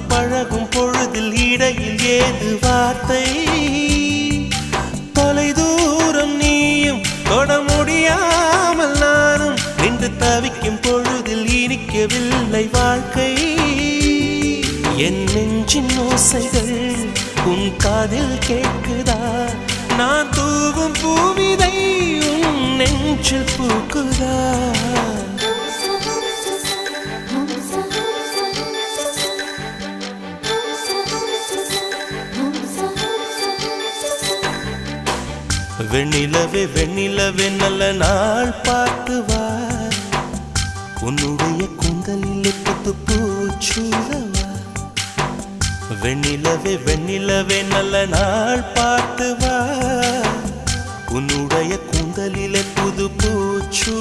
பழகும் பொழுதில் இடையில் ஏது வார்த்தை தொலை தூரம் நீயும் தொட முடியாமல் நானும் நின்று தவிக்கும் பொழுதில் இனிக்கவில்லை வாழ்க்கை என் நெஞ்சின் ஓசைகள் உன் காதில் கேட்குதா நான் தூவும் பூவிதை உன் நெஞ்சில் பூக்குதா வெண்ணிலவே வெண்ணிலவே நல்ல நாள் பார்த்து வா உன்னுடைய கூந்தலில் புத்து பூச்சூடவா வெண்ணிலவே வெண்ணிலவே நல்ல நாள் பார்த்து வா உன்னுடைய கூந்தலில் புது பூச்சு